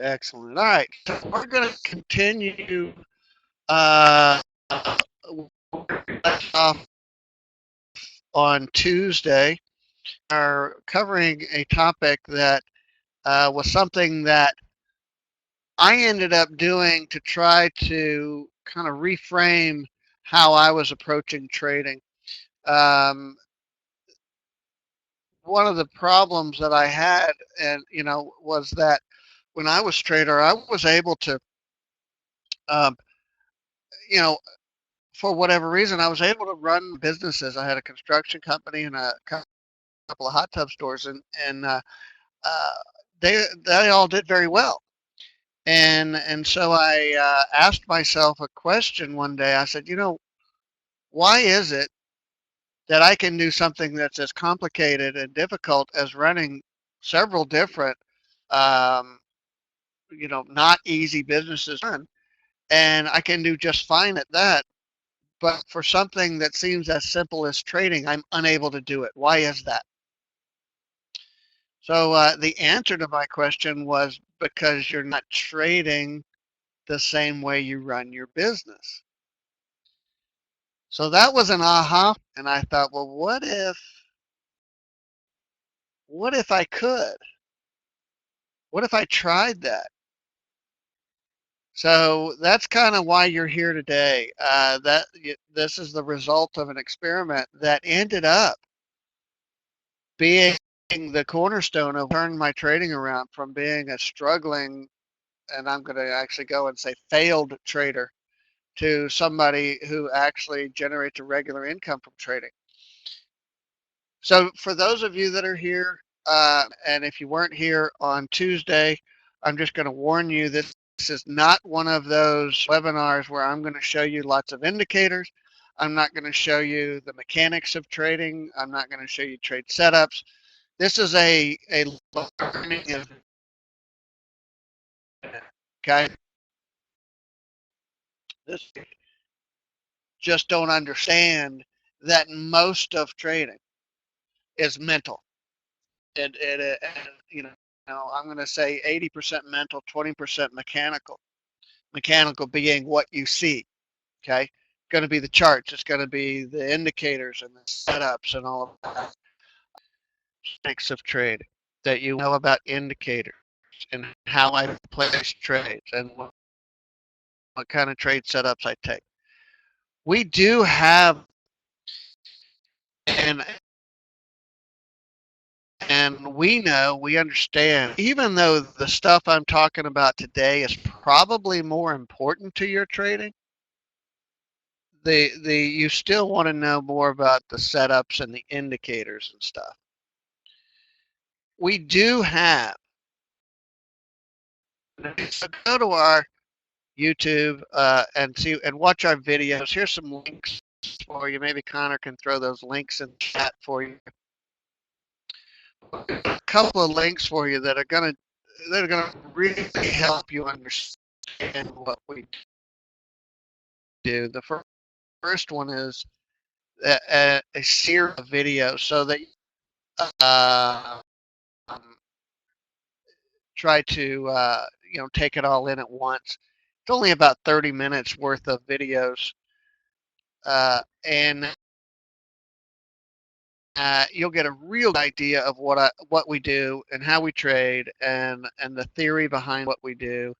Excellent. All right, so we're going to continue uh, off on Tuesday. Are covering a topic that was something that I ended up doing to try to kind of reframe how I was approaching trading. Um, One of the problems that I had, and was that when I was trader, I was able to, um, you know, for whatever reason, I was able to run businesses. I had a construction company and a couple of hot tub stores, and uh, they all did very well. And so I asked myself a question one day. I said, why is it that I can do something that's as complicated and difficult as running several different, um, not easy businesses to run, and I can do just fine at that. But for something that seems as simple as trading, I'm unable to do it. Why is that? So the answer to my question was because you're not trading the same way you run your business. So that was an aha, and I thought, well, what if I could? What if I tried that? So that's kind of why you're here today. This is the result of an experiment that ended up being the cornerstone of turning my trading around from being a struggling, and I'm going to actually go and say failed trader, to somebody who actually generates a regular income from trading. So for those of you that are here, and if you weren't here on Tuesday, I'm just going to warn you, this is not one of those webinars where I'm going to show you lots of indicators. I'm not going to show you the mechanics of trading. I'm not going to show you trade setups. This is a learning event, okay? This just don't understand that most of trading is mental. I'm going to say 80% mental, 20% mechanical. Mechanical being what you see, okay? It's going to be the charts. It's going to be the indicators and the setups and all of that. Mechanics of trade that you know about indicators and how I place trades and what kind of trade setups I take. We do have, and we understand, even though the stuff I'm talking about today is probably more important to your trading, the you still want to know more about the setups and the indicators and stuff. We do have, so go to our YouTube and watch our videos. Here's some links for you. Maybe Connor can throw those links in the chat for you. A couple of links for you that are gonna really help you understand what we do. The first one is a series of videos so that uh, um, try to take it all in at once. It's only about 30 minutes worth of videos, and you'll get a real idea of what we do and how we trade and the theory behind what we do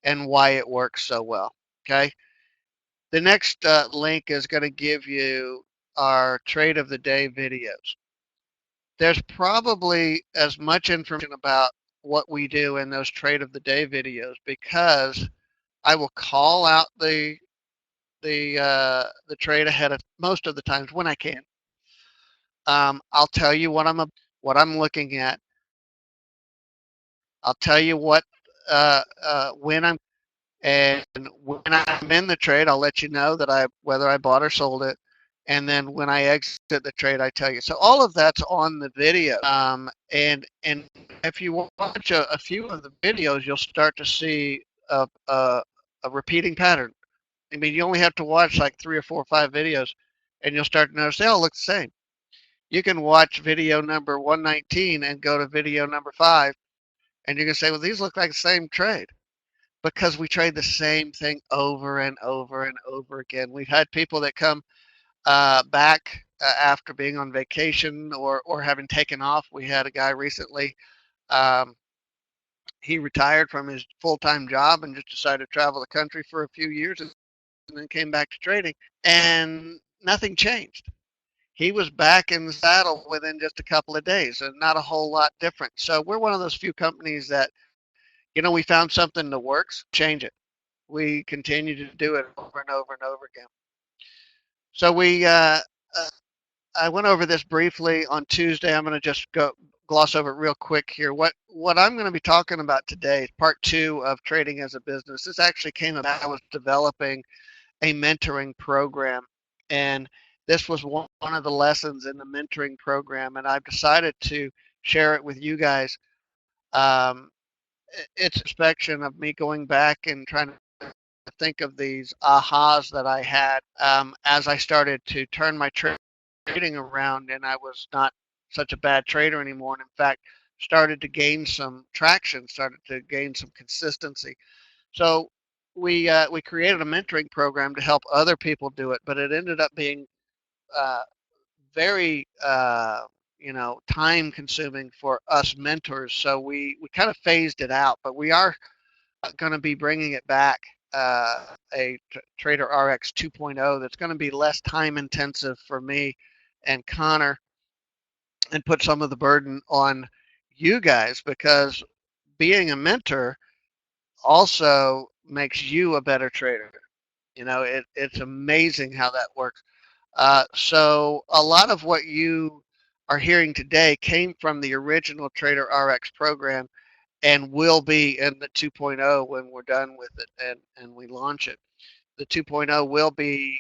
and why it works so well. Okay. The next link is going to give you our trade of the day videos. There's probably as much information about what we do in those trade of the day videos because I will call out the trade ahead of most of the times when I can. I'll tell you what I'm looking at. I'll tell you when I'm and when I'm in the trade, I'll let you know that whether I bought or sold it. And then when I exit the trade, I tell you. So all of that's on the video. And if you watch a few of the videos, you'll start to see a repeating pattern. I mean, you only have to watch like 3 or 4 or 5 videos, and you'll start to notice they all look the same. You can watch video number 119 and go to video number 5, And you're going to say, well, these look like the same trade because we trade the same thing over and over and over again. We've had people that come back after being on vacation or having taken off. We had a guy recently. Um, he retired from his full-time job and just decided to travel the country for a few years and then came back to trading, and nothing changed. He was back in the saddle within just a couple of days and not a whole lot different. So we're one of those few companies that, we found something that works, change it. We continue to do it over and over and over again. So uh, I went over this briefly on Tuesday. I'm going to just go gloss over it real quick here. What I'm going to be talking about today is part two of trading as a business. This actually came about. I was developing a mentoring program, and this was one of the lessons in the mentoring program, and I've decided to share it with you guys. Um, it's a inspection of me going back and trying to think of these ahas that I had as I started to turn my trading around, and I was not such a bad trader anymore, and in fact started to gain some traction, started to gain some consistency. So we created a mentoring program to help other people do it, but it ended up being uh, very time consuming for us mentors. So we kind of phased it out, but we are going to be bringing it back. A Trader RX 2.0 that's going to be less time intensive for me and Connor, and put some of the burden on you guys, because being a mentor also makes you a better trader. It's amazing how that works. So a lot of what you are hearing today came from the original Trader RX program and will be in the 2.0 when we're done with it and we launch it. The 2.0 will be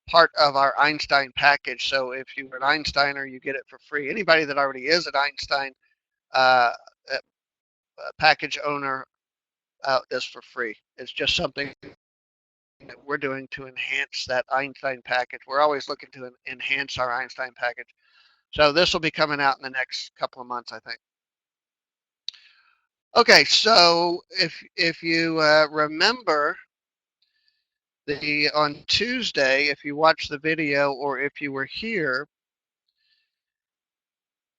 part of our Einstein package. So if you're an Einsteiner, you get it for free. Anybody that already is an Einstein uh, package owner is for free. It's just something that we're doing to enhance that Einstein package. We're always looking to enhance our Einstein package. So this will be coming out in the next couple of months, I think. Okay, so if you remember the on Tuesday, if you watched the video or if you were here,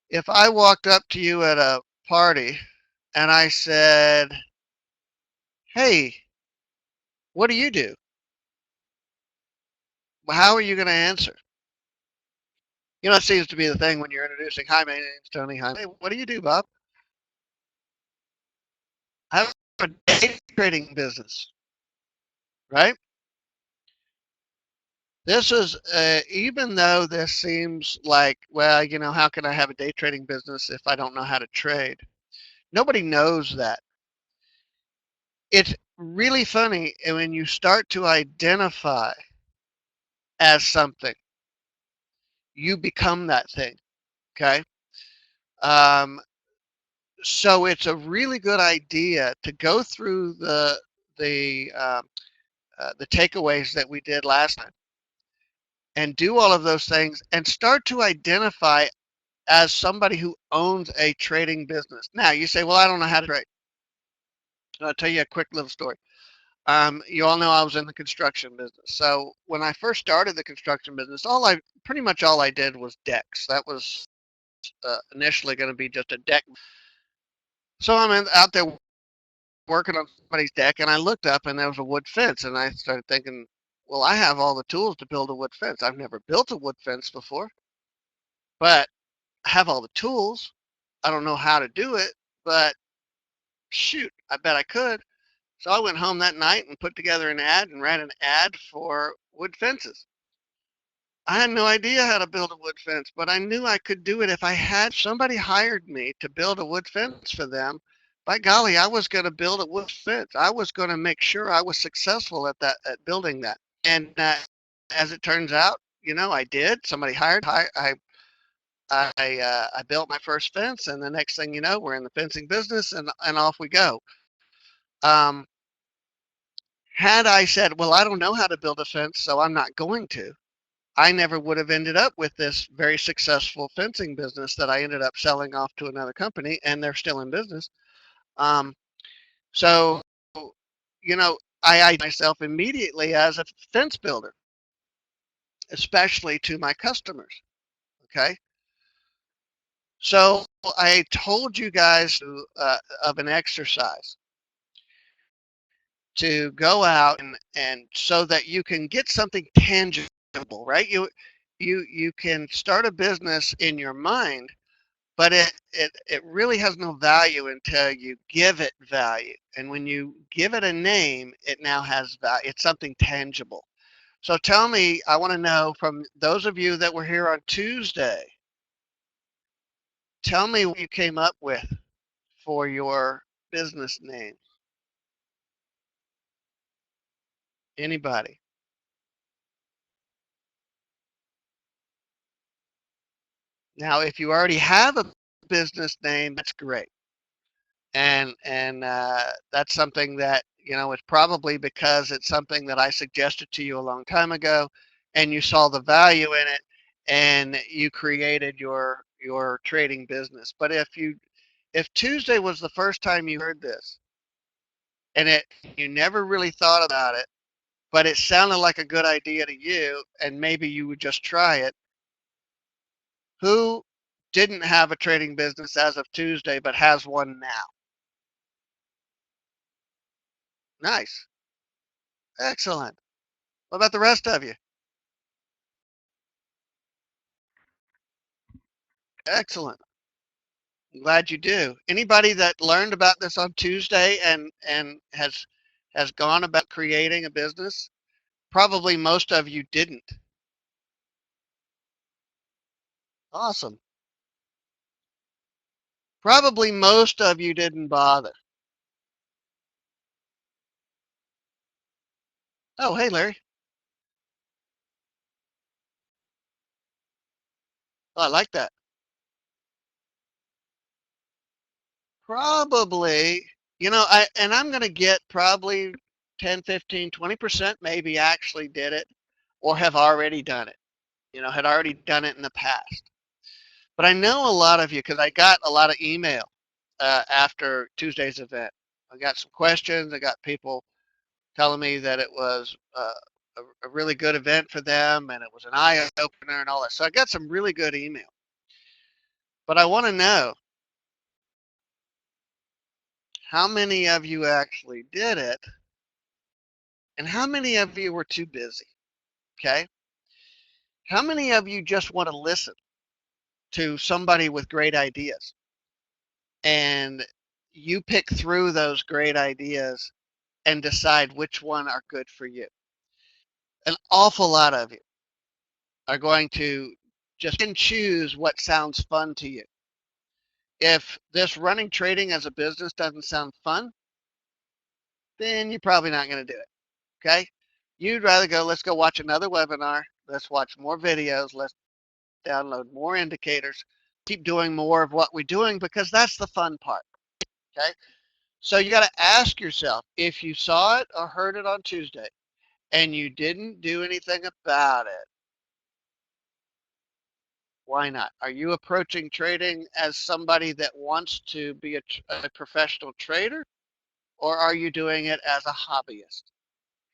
if I walked up to you at a party and I said, "Hey, what do you do?" Well, how are you going to answer? It seems to be the thing when you're introducing. Hi, my name's Tony. Hi. Hey, what do you do, Bob? I have a day trading business, right? This is, even though this seems like, well, how can I have a day trading business if I don't know how to trade? Nobody knows that. It's really funny when you start to identify as something, you become that thing, okay? Um, so it's a really good idea to go through the takeaways that we did last time and do all of those things and start to identify as somebody who owns a trading business. Now you say, well, I don't know how to trade. I'll tell you a quick little story. You all know I was in the construction business. So when I first started the construction business, pretty much all I did was decks. That was initially going to be just a deck. So out there working on somebody's deck, and I looked up and there was a wood fence, and I started thinking, well, I have all the tools to build a wood fence. I've never built a wood fence before, but I have all the tools. I don't know how to do it, but shoot, I bet I could. So I went home that night and put together an ad and ran an ad for wood fences. I had no idea how to build a wood fence, but I knew I could do it if I had somebody hired me to build a wood fence for them. By golly, I was going to build a wood fence. I was going to make sure I was successful at building that. And as it turns out, I did. Somebody hired. I built my first fence, and the next thing you know, we're in the fencing business, and off we go. Um, had I said, well, I don't know how to build a fence, so I'm not going to, I never would have ended up with this very successful fencing business that I ended up selling off to another company, and they're still in business. Um, so, I identify myself immediately as a fence builder, especially to my customers. Okay. So I told you guys of an exercise to go out and so that you can get something tangible, right? You can start a business in your mind, but it really has no value until you give it value. And when you give it a name, it now has value. It's something tangible. So tell me, I want to know from those of you that were here on Tuesday, tell me what you came up with for your business name. Anybody? Now, if you already have a business name, that's great. And that's something that, it's probably because it's something that I suggested to you a long time ago, and you saw the value in it, and you created your trading business. But if Tuesday was the first time you heard this, and you never really thought about it, but it sounded like a good idea to you, and maybe you would just try it. Who didn't have a trading business as of Tuesday, but has one now? Nice. Excellent. What about the rest of you? Excellent. I'm glad you do. Anybody that learned about this on Tuesday and has gone about creating a business? Probably most of you didn't. Awesome. Probably most of you didn't bother. Oh, hey, Larry. Oh, I like that. Probably, I'm going to get probably 10, 15, 20% maybe actually did it or have already done it, had already done it in the past. But I know a lot of you because I got a lot of email after Tuesday's event. I got some questions. I got people telling me that it was a really good event for them and it was an eye opener and all that. So I got some really good email. But I want to know how many of you actually did it and how many of you were too busy. Okay. How many of you just want to listen to somebody with great ideas and you pick through those great ideas and decide which one are good for you? An awful lot of you are going to just choose what sounds fun to you. If this running trading as a business doesn't sound fun, then you're probably not going to do it. Okay. You'd rather go, let's go watch another webinar. Let's watch more videos. Let's download more indicators, keep doing more of what we're doing because that's the fun part. Okay. So you got to ask yourself if you saw it or heard it on Tuesday and you didn't do anything about it, why not? Are you approaching trading as somebody that wants to be a professional trader or are you doing it as a hobbyist?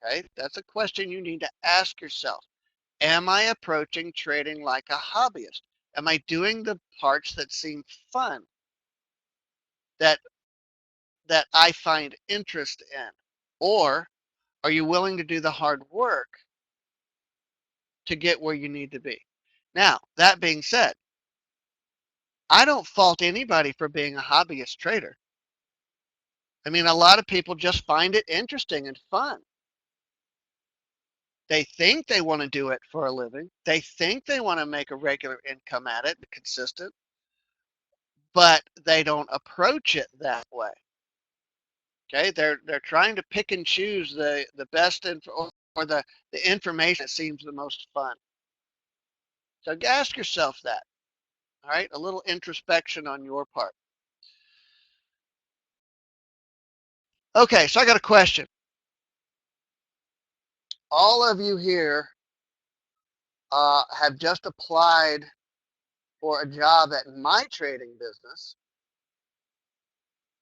Okay. That's a question you need to ask yourself. Am I approaching trading like a hobbyist? Am I doing the parts that seem fun? That that I find interest in? Or are you willing to do the hard work to get where you need to be? Now, that being said, I don't fault anybody for being a hobbyist trader. I mean, a lot of people just find it interesting and fun. They think they want to do it for a living. They think they want to make a regular income at it, consistent, but they don't approach it that way. Okay, they're trying to pick and choose the best or the information that seems the most fun. So ask yourself that. All right, a little introspection on your part. Okay, so I got a question. All of you here have just applied for a job at my trading business,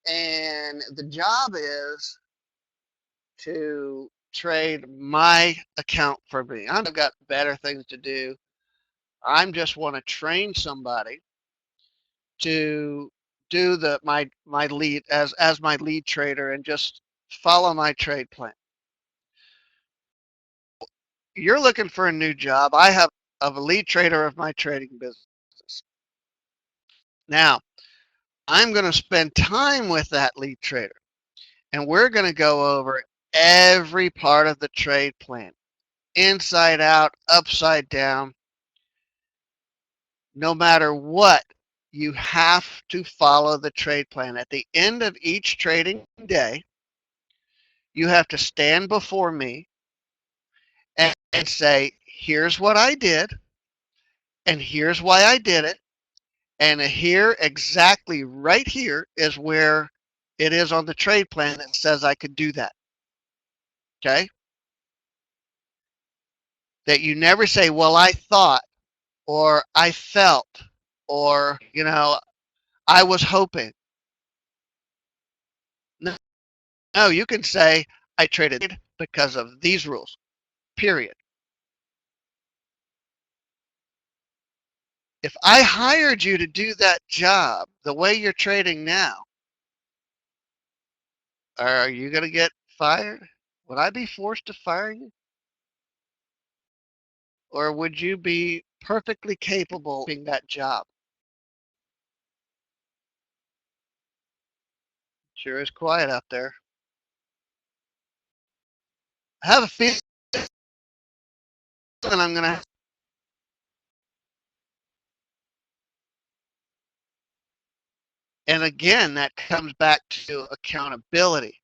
And the job is to trade my account for me. I've got better things to do. I just want to train somebody to do my lead as my lead trader and just follow my trade plan. You're looking for a new job. I have of a lead trader of my trading business. Now, I'm going to spend time with that lead trader and we're going to go over every part of the trade plan, inside out, upside down. No matter what, you have to follow the trade plan. At the end of each trading day, you have to stand before me and say, here's what I did, and here's why I did it, and here, exactly right here, is where it is on the trade plan that says I could do that. Okay? That you never say, well, I thought, or I felt, or, I was hoping. No, no, you can say, I traded because of these rules, period. If I hired you to do that job the way you're trading now, are you going to get fired? Would I be forced to fire you? Or would you be perfectly capable of doing that job? Sure is quiet out there. I have a feeling I'm going to. And again, that comes back to accountability.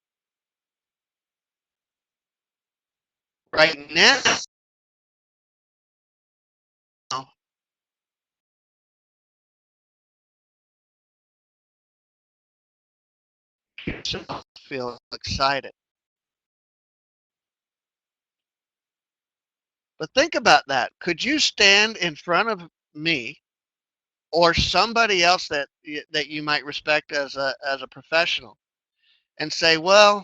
Right now, I feel excited. But think about that. Could you stand in front of me or somebody else that you might respect as a professional and say, "Well,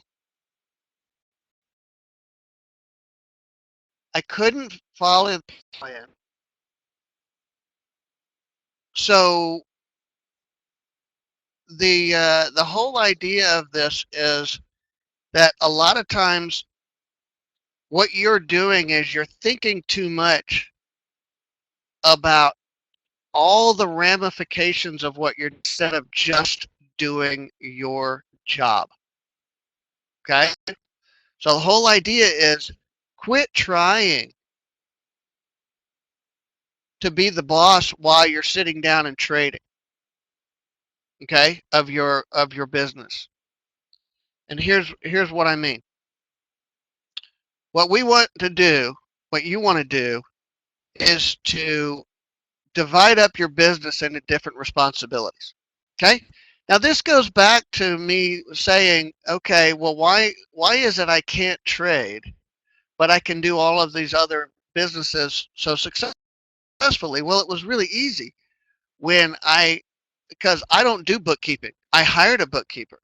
I couldn't follow the plan." So the whole idea of this is that a lot of times what you're doing is you're thinking too much about all the ramifications of what you're instead of just doing your job. Okay? So the whole idea is quit trying to be the boss while you're sitting down and trading, okay, of your business. And here's what I mean. What we want to do, what you want to do is to divide up your business into different responsibilities. Okay? Now this goes back to me saying, okay, well why is it I can't trade, but I can do all of these other businesses so successfully? Well, it was really easy when because I don't do bookkeeping. I hired a bookkeeper.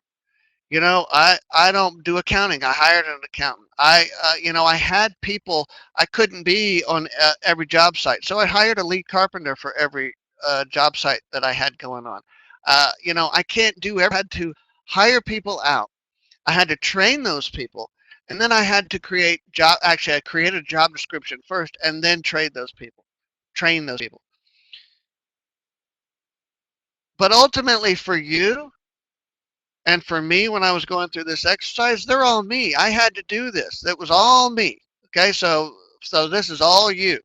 I don't do accounting. I hired an accountant. I had people. I couldn't be on every job site, so I hired a lead carpenter for every job site that I had going on. I can't do everything. I had to hire people out. I had to train those people, and then I had to create job. Actually, I created a job description first, and then train those people. But ultimately, for you, and for me, when I was going through this exercise, they're all me. I had to do this. That was all me. Okay, so this is all you.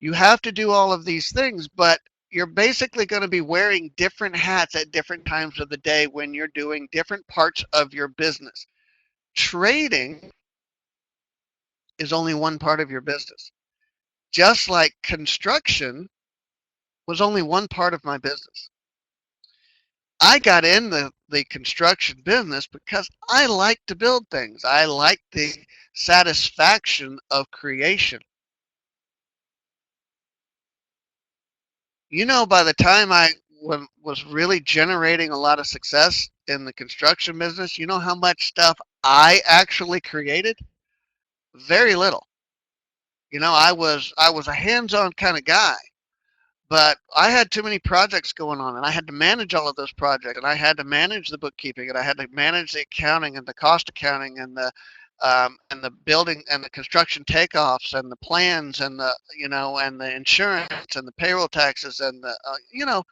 You have to do all of these things, but you're basically going to be wearing different hats at different times of the day when you're doing different parts of your business. Trading is only one part of your business. Just like construction was only one part of my business. I got in the construction business because I like to build things. I like the satisfaction of creation. By the time I was really generating a lot of success in the construction business, you know how much stuff I actually created? Very little. You know, I was a hands-on kind of guy, but I had too many projects going on, and I had to manage all of those projects, and I had to manage the bookkeeping, and I had to manage the accounting and the cost accounting and the building and the construction takeoffs and the plans and the and the insurance and the payroll taxes and the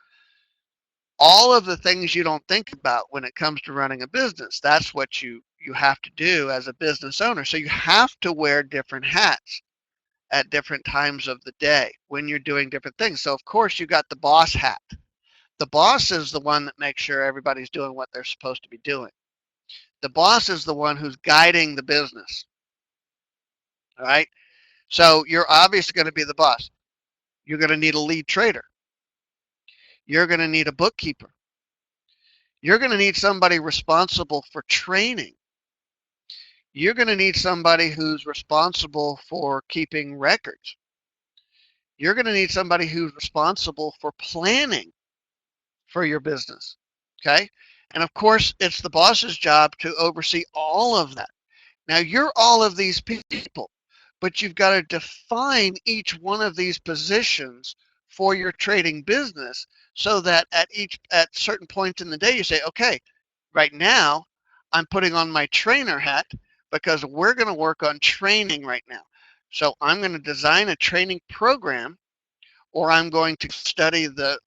all of the things you don't think about when it comes to running a business. That's what you have to do as a business owner. So you have to wear different hats at different times of the day when you're doing different things. So of course you got the boss hat. The boss is the one that makes sure everybody's doing what they're supposed to be doing. The boss is the one who's guiding the business. All right. So you're obviously going to be the boss. You're going to need a lead trader. You're going to need a bookkeeper. You're going to need somebody responsible for training. You're going to need somebody who's responsible for keeping records. You're going to need somebody who's responsible for planning for your business. Okay. And of course, it's the boss's job to oversee all of that. Now, you're all of these people, but you've got to define each one of these positions for your trading business so that at certain point in the day, you say, okay, right now, I'm putting on my trainer hat because we're going to work on training right now. So I'm going to design a training program, or I'm going to study the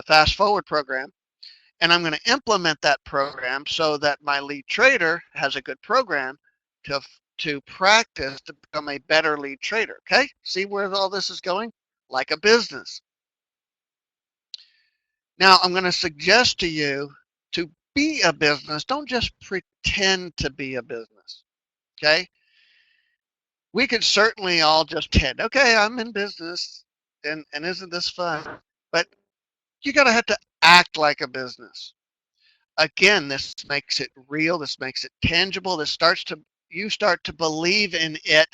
fast forward program, and I'm going to implement that program so that my lead trader has a good program to to practice to become a better lead trader. Okay, see where all this is going? Like a business. Now I'm going to suggest to you to be a business. Don't just pretend to be a business. Okay, we could certainly all just pretend. Okay, I'm in business, and isn't this fun? But you got to have to act like a business. Again, this makes it real, this makes it tangible, you start to believe in it.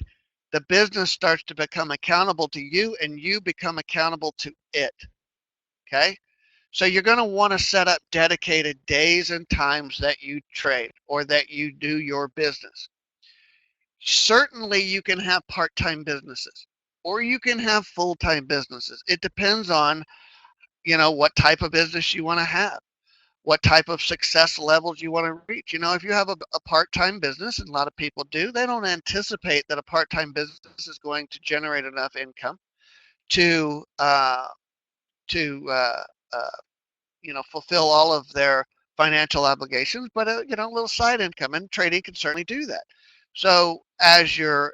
The business starts to become accountable to you, and you become accountable to it. Okay, so you're going to want to set up dedicated days and times that you trade or that you do your business. Certainly you can have part-time businesses, or you can have full-time businesses. It depends on what type of business you want to have, what type of success levels you want to reach. If you have a part-time business, and a lot of people do, they don't anticipate that a part-time business is going to generate enough income to to fulfill all of their financial obligations, but a little side income, and trading can certainly do that. So as you're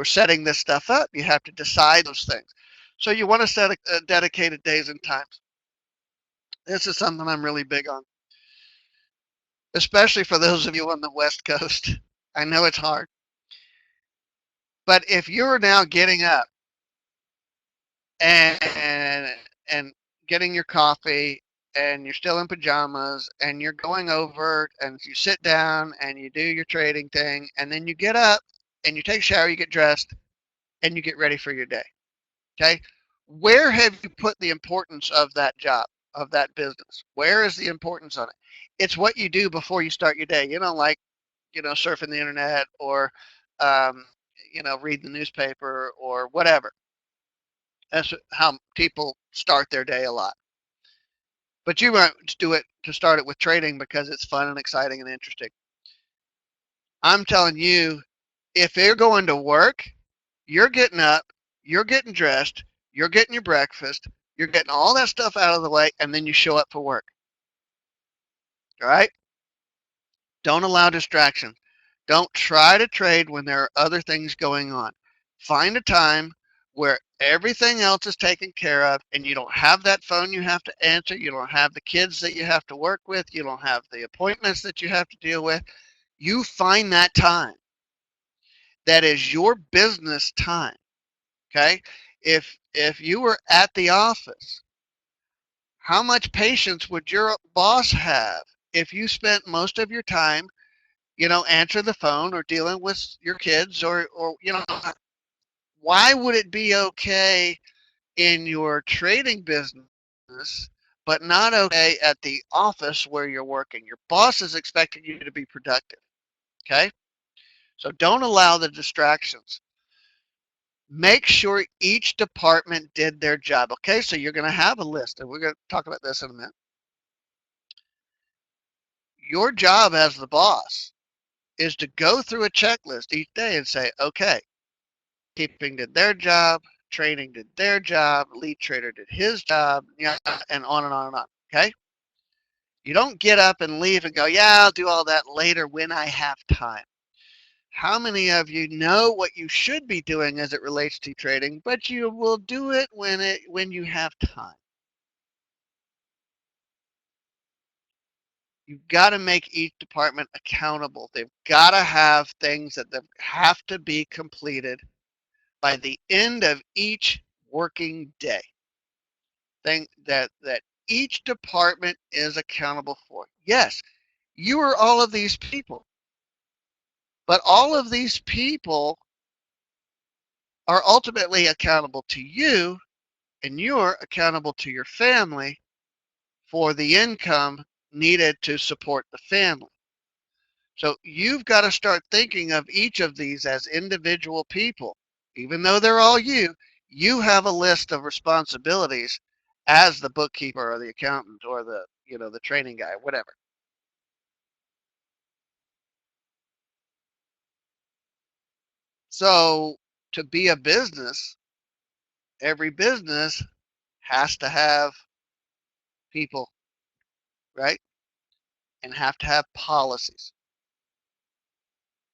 setting this stuff up, you have to decide those things. So you want to set a dedicated days and times. This is something I'm really big on, especially for those of you on the West Coast. I know it's hard. But if you're now getting up and and getting your coffee, and you're still in pajamas, and you're going over and you sit down and you do your trading thing, and then you get up and you take a shower, you get dressed, and you get ready for your day. Okay? Where have you put the importance of that job, of that business? Where is the importance on it? It's what you do before you start your day. Like surfing the internet, or um, reading the newspaper or whatever. That's how people start their day a lot. But you might do it to start it with trading because it's fun and exciting and interesting. I'm telling you, if you're going to work, you're getting up, you're getting dressed, you're getting your breakfast, you're getting all that stuff out of the way, and then you show up for work. All right? Don't allow distractions. Don't try to trade when there are other things going on. Find a time where everything else is taken care of, and you don't have that phone you have to answer. You don't have the kids that you have to work with. You don't have the appointments that you have to deal with. You find that time. That is your business time. Okay? If you were at the office, how much patience would your boss have if you spent most of your time answer the phone or dealing with your kids, or why would it be okay in your trading business, but not okay at the office where you're working. Your boss is expecting you to be productive. Okay? So don't allow the distractions. Make sure each department did their job. Okay? So you're going to have a list, and we're going to talk about this in a minute. Your job as the boss is to go through a checklist each day and say, okay, keeping did their job, training did their job, lead trader did his job, yeah, and on and on and on. Okay? You don't get up and leave and go, yeah, I'll do all that later when I have time. How many of you know what you should be doing as it relates to trading, but you will do it when you have time? You've got to make each department accountable. They've got to have things that have to be completed by the end of each working day. Thing that each department is accountable for. Yes, you are all of these people, but all of these people are ultimately accountable to you, and you're accountable to your family for the income needed to support the family. So you've got to start thinking of each of these as individual people. Even though they're all you have a list of responsibilities as the bookkeeper or the accountant or the training guy, whatever. So to be a business, every business has to have people, right? And have to have policies.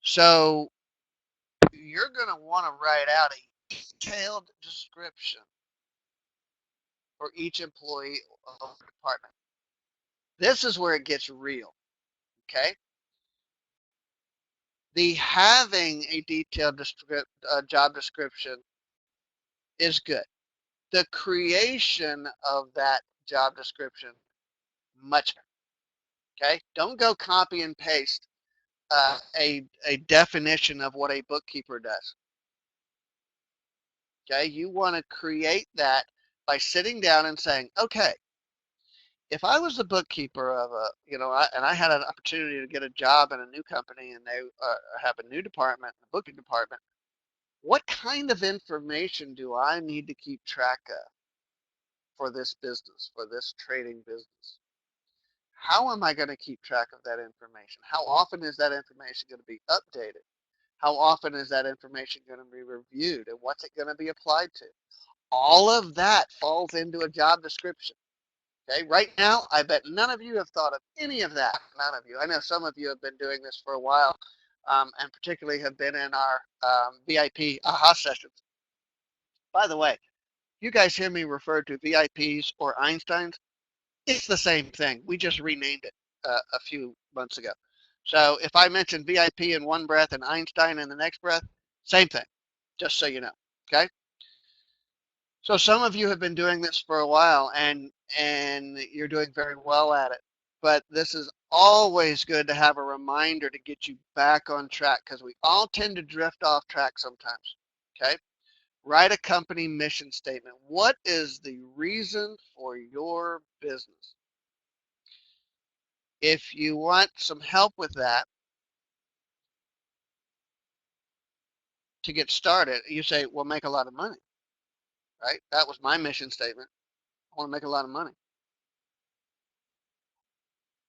So you're going to want to write out a detailed description for each employee of the department. This is where it gets real, okay? The having a detailed job description is good. The creation of that job description, much better, okay? Don't go copy and paste a definition of what a bookkeeper does. Okay, you want to create that by sitting down and saying, okay, if I was the bookkeeper of and I had an opportunity to get a job in a new company and they have a new department, a booking department, what kind of information do I need to keep track of for this business, for this trading business? How am I going to keep track of that information? How often is that information going to be updated? How often is that information going to be reviewed, and what's it going to be applied to? All of that falls into a job description. Okay, right now, I bet none of you have thought of any of that. None of you. I know some of you have been doing this for a while, and particularly have been in our VIP AHA sessions. By the way, you guys hear me refer to VIPs or Einsteins? It's the same thing. We just renamed it a few months ago. So if I mention VIP in one breath and Einstein in the next breath, same thing, just so you know. Okay? So some of you have been doing this for a while and you're doing very well at it. But this is always good to have a reminder to get you back on track because we all tend to drift off track sometimes. Okay? Write a company mission statement. What is the reason for your business? If you want some help with that to get started, you say, well, make a lot of money, right? That was my mission statement. I want to make a lot of money.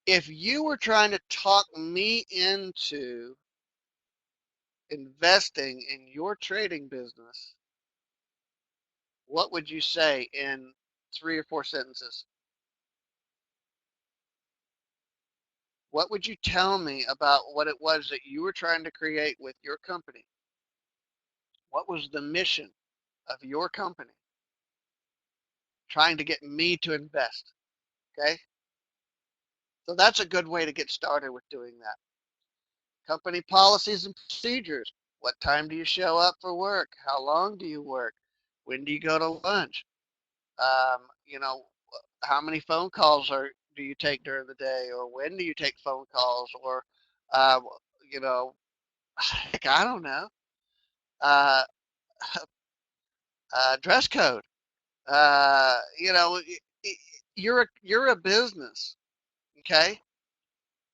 If you were trying to talk me into investing in your trading business, what would you say in 3 or 4 sentences? What would you tell me about what it was that you were trying to create with your company? What was the mission of your company? Trying to get me to invest, okay? So that's a good way to get started with doing that. Company policies and procedures. What time do you show up for work? How long do you work? When do you go to lunch? Um, you know, how many phone calls do you take during the day, or when do you take phone calls, or uh, you know, heck, I don't know. Uh, dress code. You know, you're a business, okay?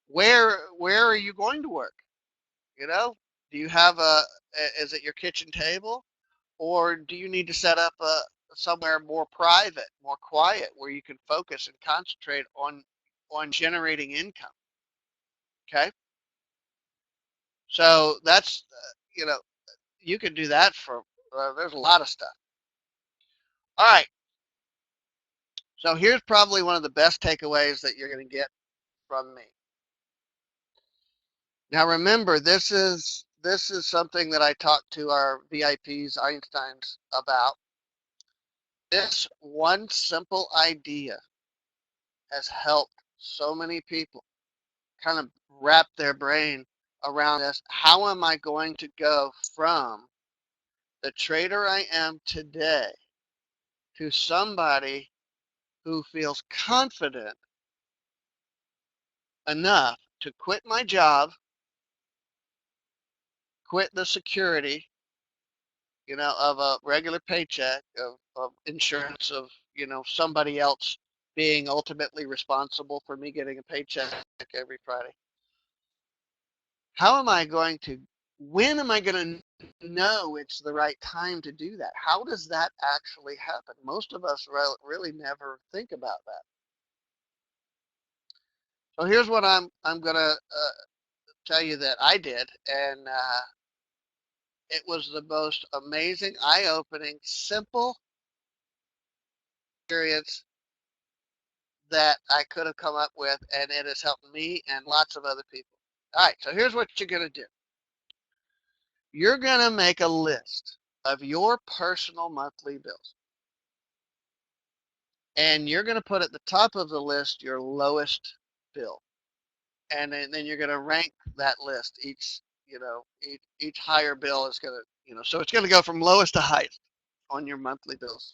Where are you going to work? You know, do you have is it your kitchen table, or do you need to set up a somewhere more private, more quiet, where you can focus and concentrate on generating income? Okay, so that's you know, you can do that for there's a lot of stuff. All right, so here's probably one of the best takeaways that you're going to get from me. Now remember, this is something that I talked to our VIPs, Einsteins, about. This one simple idea has helped so many people kind of wrap their brain around this. How am I going to go from the trader I am today to somebody who feels confident enough to quit my job, quit the security, of a regular paycheck, of insurance, of, somebody else being ultimately responsible for me getting a paycheck every Friday. How am I going to, when am I going to know it's the right time to do that? How does that actually happen? Most of us really never think about that. So here's what I'm going to tell you that I did, and it was the most amazing, eye-opening, simple experience that I could have come up with, and it has helped me and lots of other people. All right, so here's what you're going to do. You're going to make a list of your personal monthly bills, and you're going to put at the top of the list your lowest bill, and then you're going to rank that list. Each higher bill is going to, so it's going to go from lowest to highest on your monthly bills.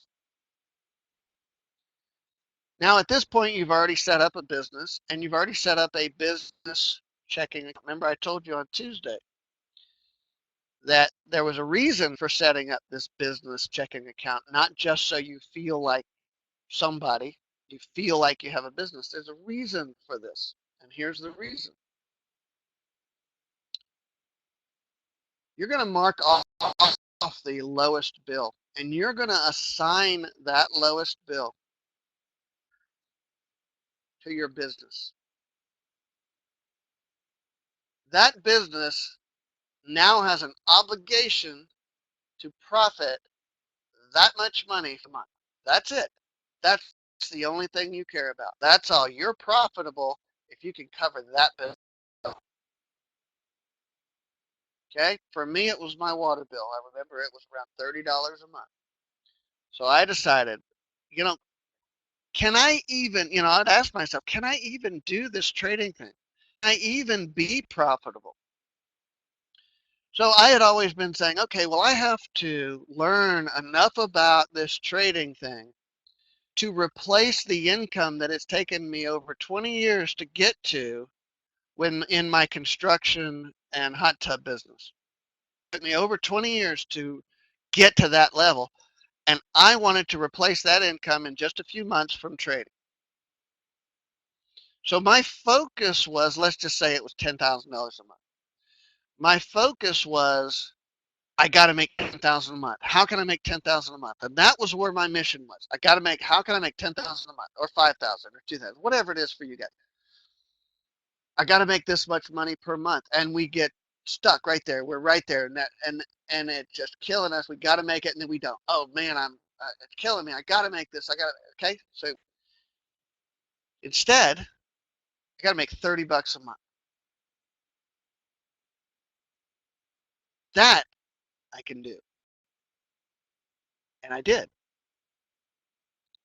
Now, at this point, you've already set up a business, and you've already set up a business checking. Remember, I told you on Tuesday that there was a reason for setting up this business checking account, not just so you feel like somebody, you feel like you have a business. There's a reason for this, and here's the reason. You're going to mark off the lowest bill, and you're going to assign that lowest bill to your business. That business now has an obligation to profit that much money per month. That's it. That's the only thing you care about. That's all. You're profitable if you can cover that bill. Okay? For me, it was my water bill. I remember it was around $30 a month. So I decided, you know, can I even, I'd ask myself, can I even do this trading thing? Can I even be profitable? So I had always been saying, okay, well, I have to learn enough about this trading thing to replace the income that it's taken me over 20 years to get to when in my construction and hot tub business. It took me over 20 years to get to that level, and I wanted to replace that income in just a few months from trading. So my focus was, let's just say it was $10,000 a month. My focus was, I got to make 10,000 a month. How can I make 10,000 a month? And that was where my mission was. How can I make 10,000 a month, or 5,000 or 2,000, whatever it is for you guys. I got to make this much money per month, and we get stuck right there. We're right there, and it's just killing us. We got to make it, and then we don't. Oh man, it's killing me. I got to make this. Okay. So instead, I got to make $30 a month. That I can do, and I did.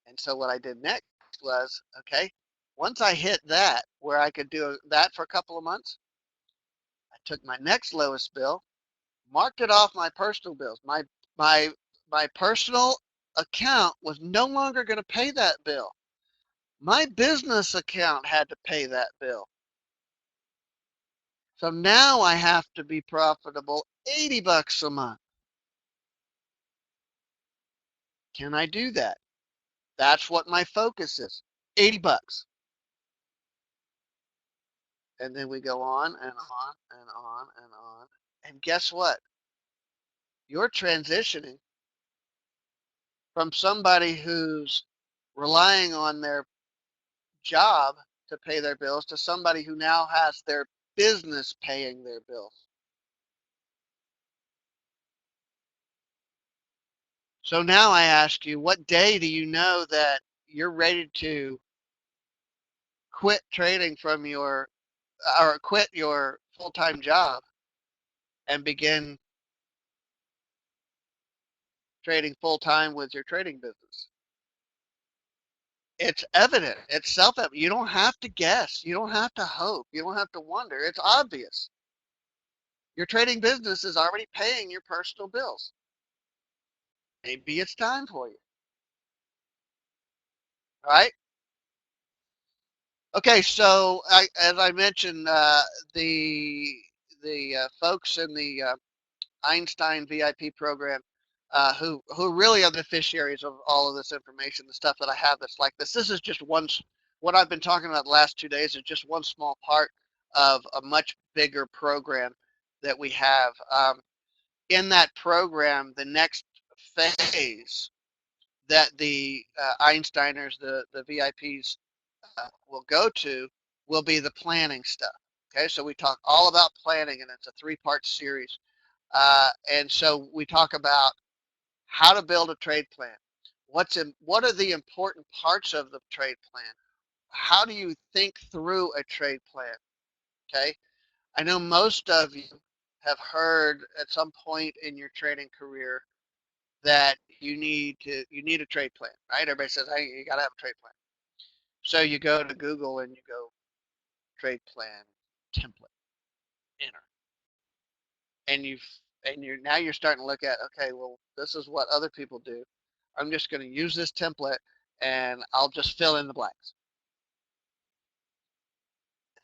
And so what I did next was, okay, once I hit that where I could do that for a couple of months, I took my next lowest bill, marked it off my personal bills. My my personal account was no longer going to pay that bill. My business account had to pay that bill. So now I have to be profitable $80 a month. Can I do that? That's what my focus is. 80 bucks. And then we go on and on and on and on. And guess what? You're transitioning from somebody who's relying on their job to pay their bills to somebody who now has their business paying their bills. So now I ask you, what day do you know that you're ready to quit trading from your or quit your full-time job and begin trading full-time with your trading business? It's evident. It's self-evident. You don't have to guess. You don't have to hope. You don't have to wonder. It's obvious. Your trading business is already paying your personal bills. Maybe it's time for you. All right. Okay. So as I mentioned, the folks in the Einstein VIP program, who really are the beneficiaries of all of this information, the stuff that I have that's like this. This is just one. What I've been talking about the last 2 days is just one small part of a much bigger program that we have. In that program, the next phase that the Einsteiners, the VIPs, will go to will be the planning stuff. Okay, so we talk all about planning, and it's a three-part series. And so we talk about how to build a trade plan. What are the important parts of the trade plan? How do you think through a trade plan? Okay, I know most of you have heard at some point in your trading career that you need a trade plan, right? Everybody says, hey, you got to have a trade plan. So you go to Google and you go trade plan template, enter, and you're now you're starting to look at, okay, well, this is what other people do. I'm just going to use this template and I'll just fill in the blanks.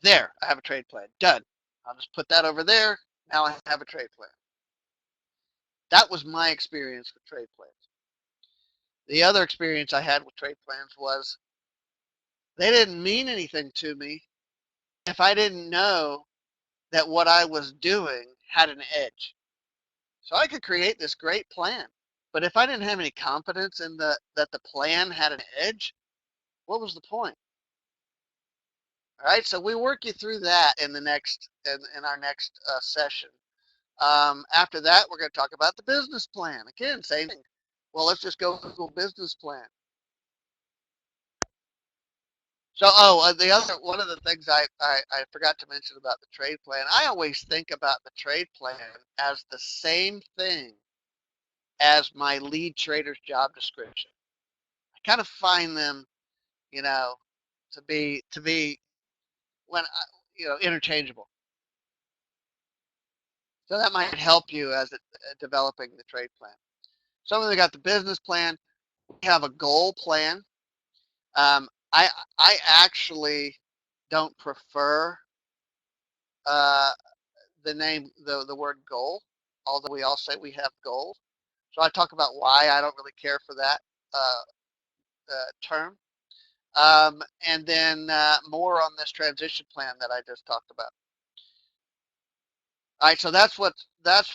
There, I have a trade plan. Done. I'll just put that over there. Now I have a trade plan. That was my experience with trade plans. The other experience I had with trade plans was they didn't mean anything to me if I didn't know that what I was doing had an edge. So I could create this great plan, but if I didn't have any confidence in that the plan had an edge, what was the point? All right, so we work you through that in the next in our next session. After that, we're going to talk about the business plan. Again, same thing. Well, let's just go Google business plan. So, the other one of the things I forgot to mention about the trade plan, I always think about the trade plan as the same thing as my lead trader's job description. I kind of find them, you know, to be when interchangeable. So that might help you as developing the trade plan. Some of them got the business plan. We have a goal plan. I actually don't prefer uh, the word goal, although we all say we have goals. So I talk about why I don't really care for that uh, term, and then more on this transition plan that I just talked about. All right, so that's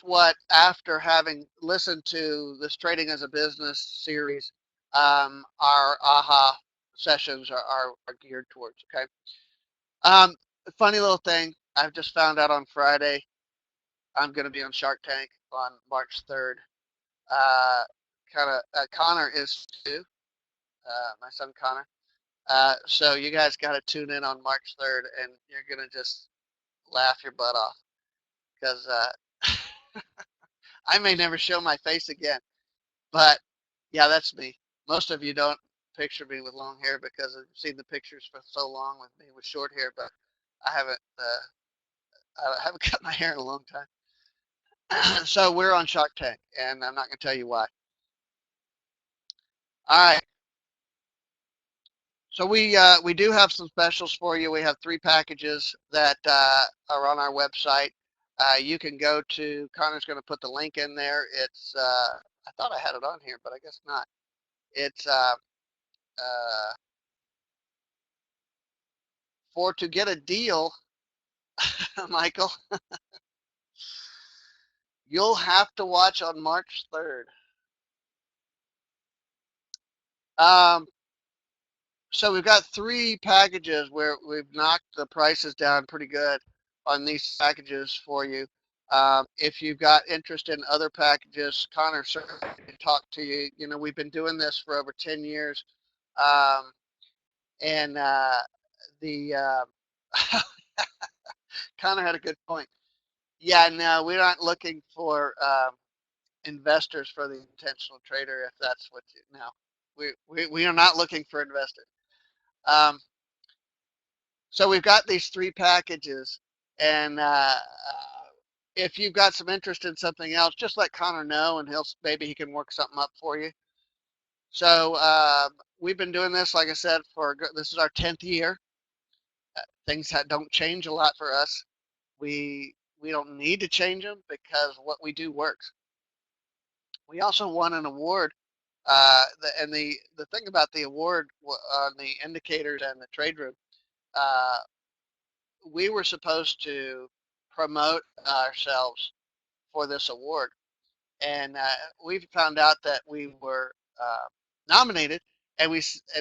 what after having listened to this trading as a business series, our aha sessions are geared towards. Okay, funny little thing I've just found out on Friday. I'm going to be on Shark Tank on March 3rd. Connor is too. My son Connor. So you guys got to tune in on March 3rd, and you're going to just laugh your butt off because I may never show my face again. But yeah, that's me. Most of you don't picture me with long hair because I've seen the pictures for so long with me with short hair, but I haven't I haven't cut my hair in a long time. So we're on Shark Tank, and I'm not going to tell you why. All right. So we do have some specials for you. We have 3 packages that are on our website. You can go to Connor's going to put the link in there. It's I thought I had it on here, but I guess not. It's uh, for to get a deal, Michael, you'll have to watch on March 3rd. Um, so we've got three packages where we've knocked the prices down pretty good on these packages for you. If you've got interest in other packages, Connor certainly can talk to you. You know, we've been doing this for over 10 years. Um, and the Connor had a good point. Yeah, no, we're not looking for investors for the intentional trader. If that's what you no, we are not looking for investors. Um, so we've got these three packages, and if you've got some interest in something else, just let Connor know, and he'll maybe he can work something up for you. So we've been doing this, like I said, for this is our 10th year. Things don't change a lot for us. We don't need to change them because what we do works. We also won an award, and the thing about the award on the indicators and the trade room, uh, we were supposed to promote ourselves for this award, and we found out that we were nominated, and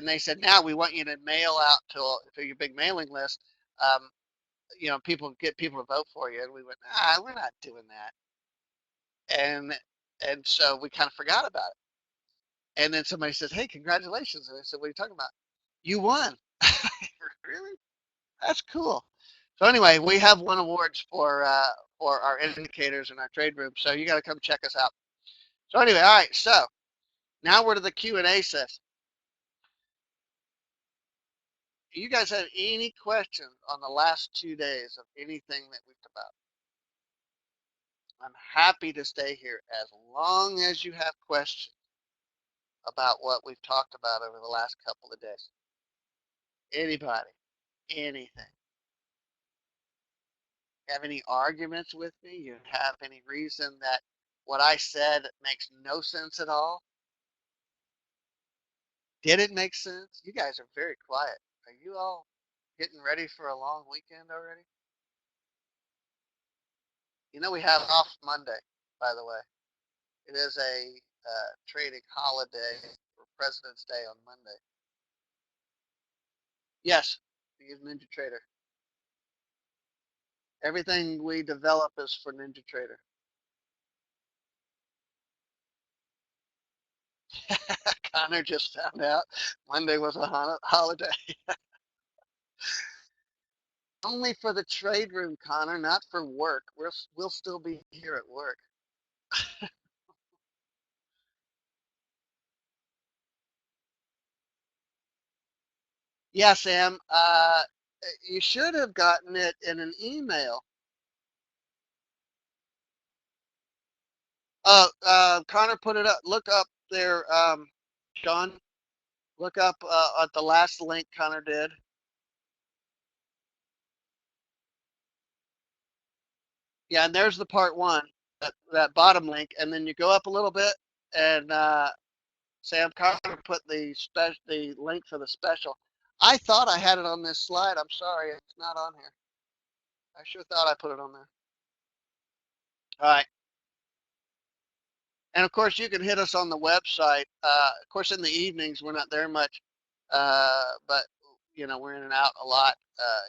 they said now we want you to mail out to your big mailing list. Um, get people to vote for you, and we went, we're not doing that, and so we kind of forgot about it. And then somebody says, hey, congratulations, and I said, what are you talking about? You won. Really? That's cool. So anyway, we have won awards for our indicators in our trade room, so you got to come check us out. So anyway, all right. So now we're to the Q&A session. You guys have any questions on the last 2 days of anything that we've talked about? I'm happy to stay here as long as you have questions about what we've talked about over the last couple of days. Anybody, anything. Have any arguments with me? You have any reason that what I said makes no sense at all? Did it make sense? You guys are very quiet. Are you all getting ready for a long weekend already? You know we have off Monday, by the way. It is a trading holiday for President's Day on Monday. Yes, we use Ninja Trader. Everything we develop is for Ninja Trader. Connor just found out Monday was a holiday. Only for the trade room, Connor, not for work. We'll still be here at work. Yeah, Sam. You should have gotten it in an email. Connor put it up. Look up there, John. Look up at the last link Connor did. Yeah, and there's the part one, that bottom link, and then you go up a little bit, and Sam Connor put the link for the special. I thought I had it on this slide. I'm sorry, it's not on here. I sure thought I put it on there. All right. And of course, you can hit us on the website. Of course, in the evenings, we're not there much, but we're in and out a lot.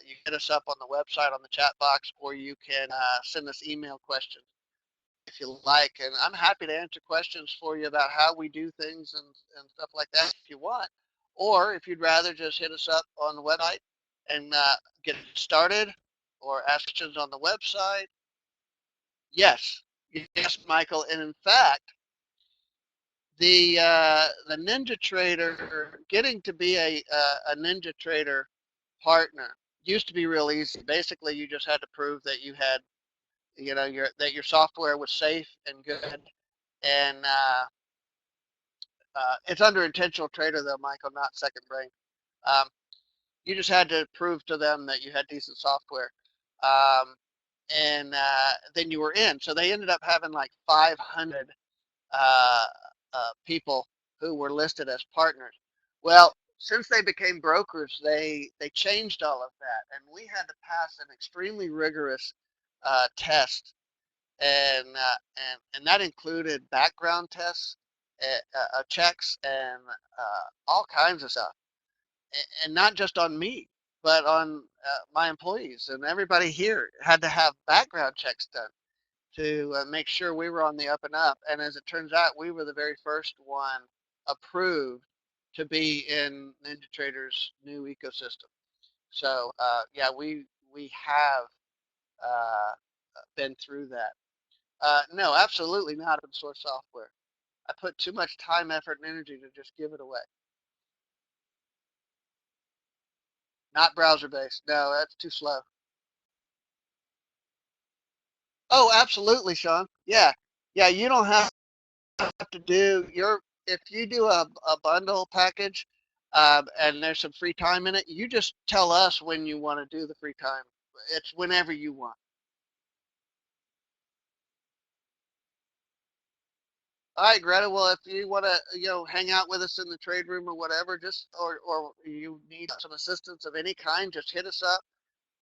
You hit us up on the website on the chat box, or you can send us email questions if you like. And I'm happy to answer questions for you about how we do things and stuff like that if you want. Or if you'd rather just hit us up on the website and get started, or ask questions on the website. Yes, yes, Michael. And in fact, the Ninja Trader, getting to be a Ninja Trader partner used to be real easy. Basically, you just had to prove that you had, your software was safe and good. And it's under intentional trader though, Michael, not second brain. Um, you just had to prove to them that you had decent software, and then you were in. So they ended up having like 500 people who were listed as partners. Well, since they became brokers, they changed all of that, and we had to pass an extremely rigorous test, and that included background tests, checks, and all kinds of stuff, and not just on me, but on my employees and everybody here had to have background checks done to make sure we were on the up and up. And as it turns out, we were the very first one approved to be in NinjaTrader's new ecosystem. So yeah, we have uh, been through that. No, absolutely not open source software. I put too much time, effort, and energy to just give it away. Not browser based. No, that's too slow. Oh, absolutely, Sean. Yeah, yeah. You don't have to do your if you do a bundle package, and there's some free time in it. You just tell us when you want to do the free time. It's whenever you want. All right, Greta. Well, if you want to, hang out with us in the trade room or whatever, just or you need some assistance of any kind, just hit us up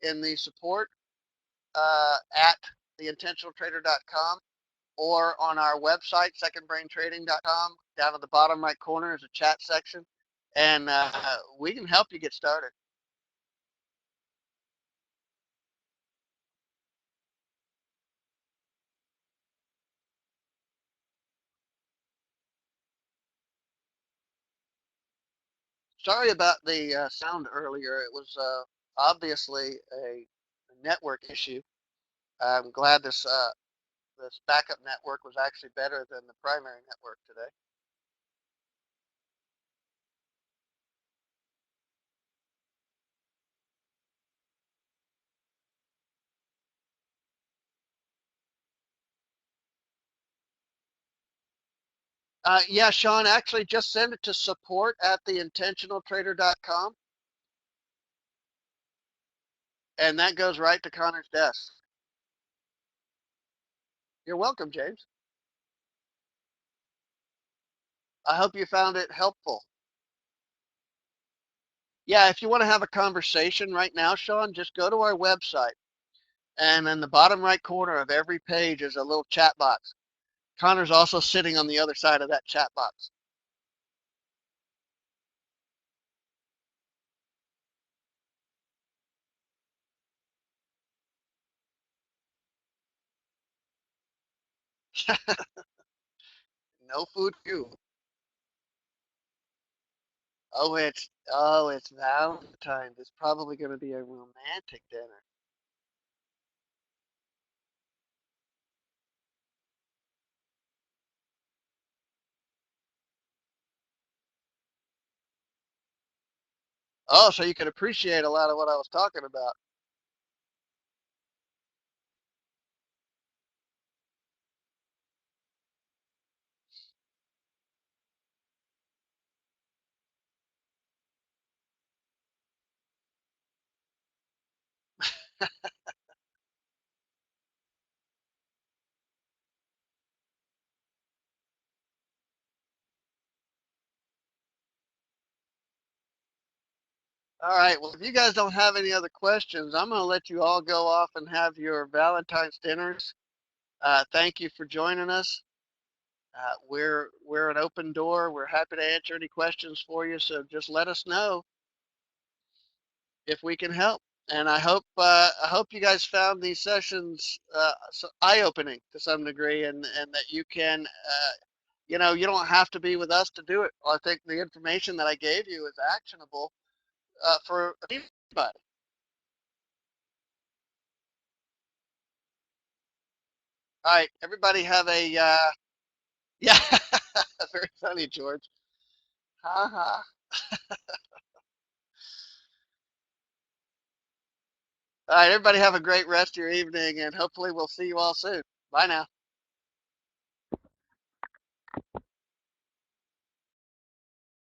in the support at theintentionaltrader.com or on our website, secondbraintrading.com. Down at the bottom right corner is a chat section, and we can help you get started. Sorry about the sound earlier. It was obviously a network issue. I'm glad this backup network was actually better than the primary network today. Yeah, Sean, actually just send it to support at theintentionaltrader.com, and that goes right to Connor's desk. You're welcome, James. I hope you found it helpful. Yeah, if you want to have a conversation right now, Sean, just go to our website, and in the bottom right corner of every page is a little chat box. Connor's also sitting on the other side of that chat box. No food for you. Oh, it's Valentine's. It's probably going to be a romantic dinner. Oh, so you can appreciate a lot of what I was talking about. All right. Well, if you guys don't have any other questions, I'm going to let you all go off and have your Valentine's dinners. Thank you for joining us. We're an open door. We're happy to answer any questions for you. So just let us know if we can help. And I hope you guys found these sessions eye-opening to some degree, and that you can you don't have to be with us to do it. I think the information that I gave you is actionable for anybody. All right, everybody have a yeah, very funny, George. Ha ha. All right, everybody have a great rest of your evening, and hopefully we'll see you all soon. Bye now.